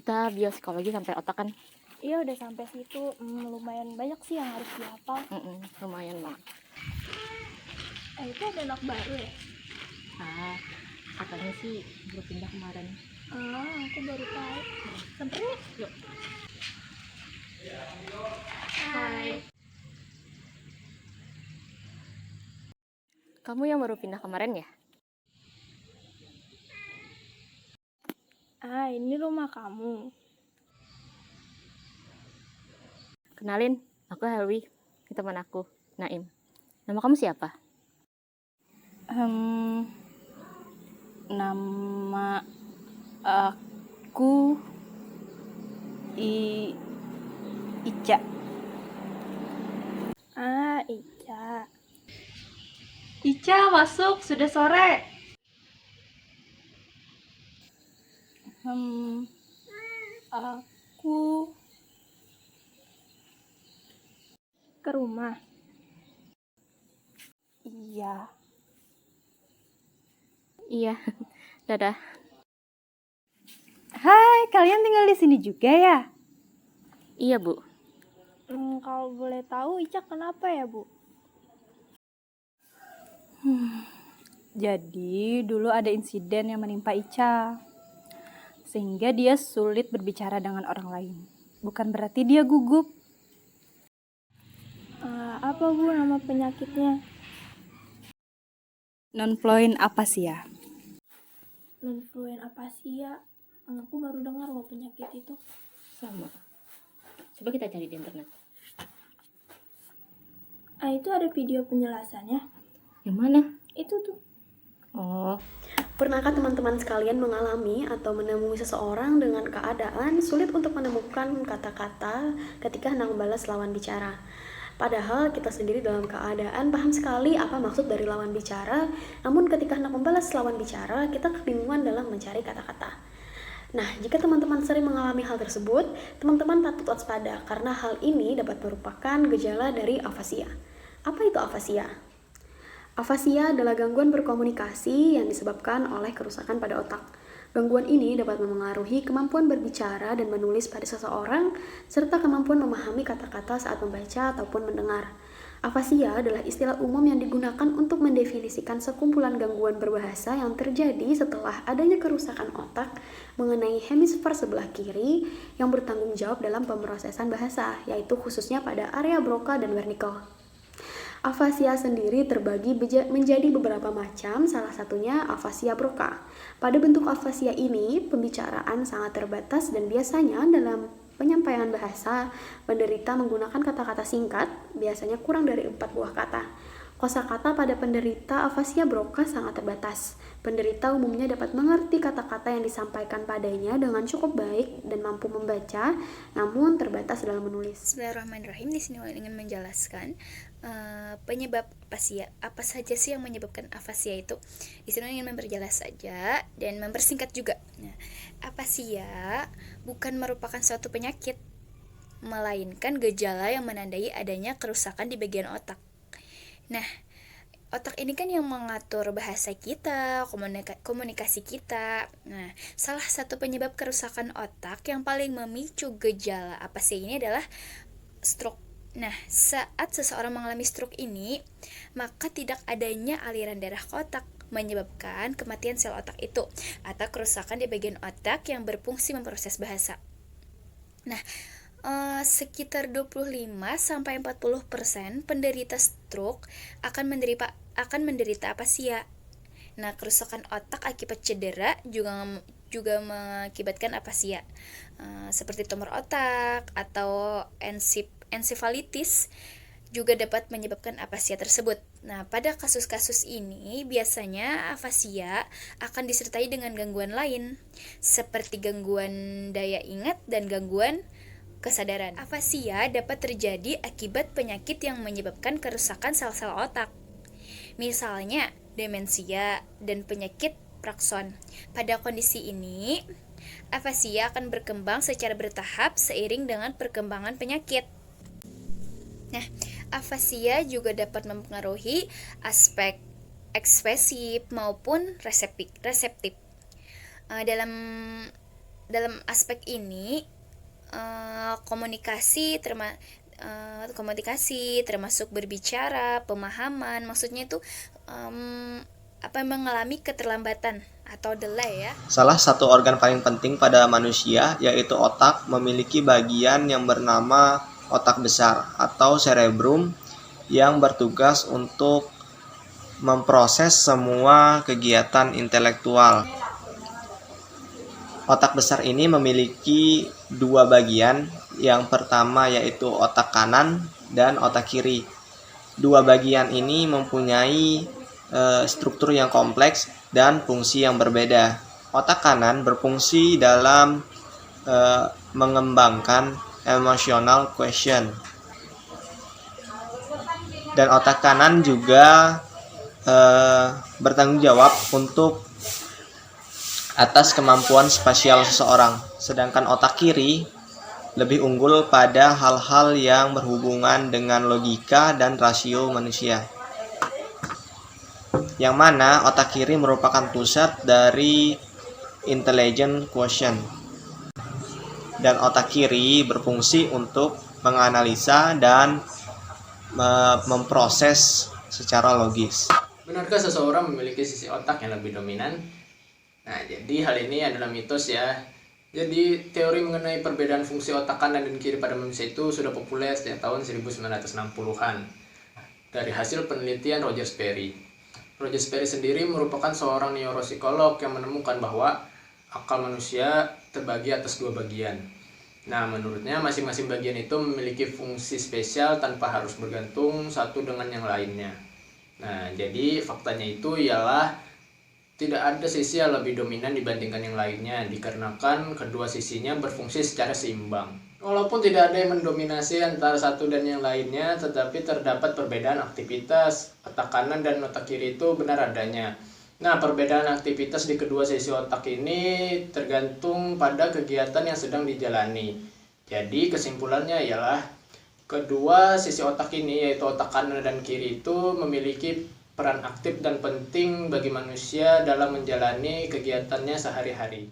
Kita biopsikologi sampai otak kan? Iya udah sampai situ. Lumayan banyak sih yang harus dihafal. Lumayan banget. Itu ada anak baru ya? Katanya sih baru pindah kemarin. Aku baru tahu. Sampai Yuk. Hai. Kamu yang baru pindah kemarin ya? Ini rumah kamu. Kenalin, aku Helwi. Ini teman aku, Naim. Nama kamu siapa? Nama aku Ica. Ica. Ica, masuk, sudah sore. Aku ke rumah. Iya, dadah. Hai, kalian tinggal di sini juga ya? Iya, Bu. Kalau boleh tahu Ica kenapa ya, Bu? Jadi, dulu ada insiden yang menimpa Ica. Sehingga dia sulit berbicara dengan orang lain. Bukan berarti dia gugup. Apa, Bu, nama penyakitnya? Non-fluent apasia. Non-fluent apasia. Aku baru dengar loh penyakit itu. Sama. Coba kita cari di internet. Itu ada video penjelasannya. Yang mana? Itu tuh. Oh. Pernahkah teman-teman sekalian mengalami atau menemui seseorang dengan keadaan sulit untuk menemukan kata-kata ketika hendak membalas lawan bicara? Padahal kita sendiri dalam keadaan paham sekali apa maksud dari lawan bicara, namun ketika hendak membalas lawan bicara, kita kebingungan dalam mencari kata-kata. Nah, jika teman-teman sering mengalami hal tersebut, teman-teman patut waspada karena hal ini dapat merupakan gejala dari afasia. Apa itu afasia? Afasia adalah gangguan berkomunikasi yang disebabkan oleh kerusakan pada otak. Gangguan ini dapat memengaruhi kemampuan berbicara dan menulis pada seseorang, serta kemampuan memahami kata-kata saat membaca ataupun mendengar. Afasia adalah istilah umum yang digunakan untuk mendefinisikan sekumpulan gangguan berbahasa yang terjadi setelah adanya kerusakan otak mengenai hemisfer sebelah kiri yang bertanggung jawab dalam pemrosesan bahasa, yaitu khususnya pada area Broca dan Wernicke. Afasia sendiri terbagi menjadi beberapa macam, salah satunya afasia Broca. Pada bentuk afasia ini, pembicaraan sangat terbatas dan biasanya dalam penyampaian bahasa, penderita menggunakan kata-kata singkat, biasanya kurang dari 4 buah kata. Kosakata pada penderita afasia Broca sangat terbatas. Penderita umumnya dapat mengerti kata-kata yang disampaikan padanya dengan cukup baik dan mampu membaca, namun terbatas dalam menulis. Bismillahirrahmanirrahim. Di sini ingin menjelaskan penyebab afasia. Apa saja sih yang menyebabkan afasia itu? Di sini ingin memperjelas saja dan mempersingkat juga. Nah, afasia bukan merupakan suatu penyakit, melainkan gejala yang menandai adanya kerusakan di bagian otak. Nah, otak ini kan yang mengatur bahasa kita, komunikasi kita. Nah, salah satu penyebab kerusakan otak yang paling memicu gejala afasia ini adalah stroke. Nah, saat seseorang mengalami stroke ini, maka tidak adanya aliran darah ke otak, menyebabkan kematian sel otak itu atau kerusakan di bagian otak yang berfungsi memproses bahasa. Nah, sekitar 25-40% penderita stroke akan menderita afasia. Nah, kerusakan otak akibat cedera juga mengakibatkan afasia, seperti tumor otak atau ensefalitis juga dapat menyebabkan afasia tersebut. Nah, pada kasus-kasus ini biasanya afasia akan disertai dengan gangguan lain seperti gangguan daya ingat dan gangguan kesadaran. Afasia dapat terjadi akibat penyakit yang menyebabkan kerusakan sel-sel otak. Misalnya, demensia dan penyakit Parkinson. Pada kondisi ini, afasia akan berkembang secara bertahap seiring dengan perkembangan penyakit. Nah, afasia juga dapat mempengaruhi aspek ekspresif maupun reseptif. Dalam dalam aspek ini komunikasi termasuk berbicara, pemahaman, maksudnya itu mengalami keterlambatan atau delay ya. Salah satu organ paling penting pada manusia, yaitu otak, memiliki bagian yang bernama otak besar atau cerebrum yang bertugas untuk memproses semua kegiatan intelektual. Otak besar ini memiliki dua bagian, yang pertama yaitu otak kanan dan otak kiri. Dua bagian ini mempunyai struktur yang kompleks dan fungsi yang berbeda. Otak kanan berfungsi dalam mengembangkan emotional quotient. Dan otak kanan juga bertanggung jawab untuk atas kemampuan spasial seseorang. Sedangkan otak kiri lebih unggul pada hal-hal yang berhubungan dengan logika dan rasio manusia. Yang mana otak kiri merupakan pusat dari intelligent quotient. Dan otak kiri berfungsi untuk menganalisa dan memproses secara logis. Benarkah seseorang memiliki sisi otak yang lebih dominan? Nah, jadi hal ini adalah mitos ya. Jadi teori mengenai perbedaan fungsi otak kanan dan kiri pada manusia itu sudah populer sejak tahun 1960-an dari hasil penelitian Roger Sperry. Roger Sperry sendiri merupakan seorang neuropsikolog yang menemukan bahwa akal manusia terbagi atas dua bagian. Nah, menurutnya masing-masing bagian itu memiliki fungsi spesial tanpa harus bergantung satu dengan yang lainnya. Nah, jadi faktanya itu ialah tidak ada sisi yang lebih dominan dibandingkan yang lainnya, dikarenakan kedua sisinya berfungsi secara seimbang. Walaupun tidak ada yang mendominasi antara satu dan yang lainnya, tetapi terdapat perbedaan aktivitas. Otak kanan dan otak kiri itu benar adanya. Nah, perbedaan aktivitas di kedua sisi otak ini tergantung pada kegiatan yang sedang dijalani. Jadi kesimpulannya ialah kedua sisi otak ini, yaitu otak kanan dan kiri itu memiliki peran aktif dan penting bagi manusia dalam menjalani kegiatannya sehari-hari.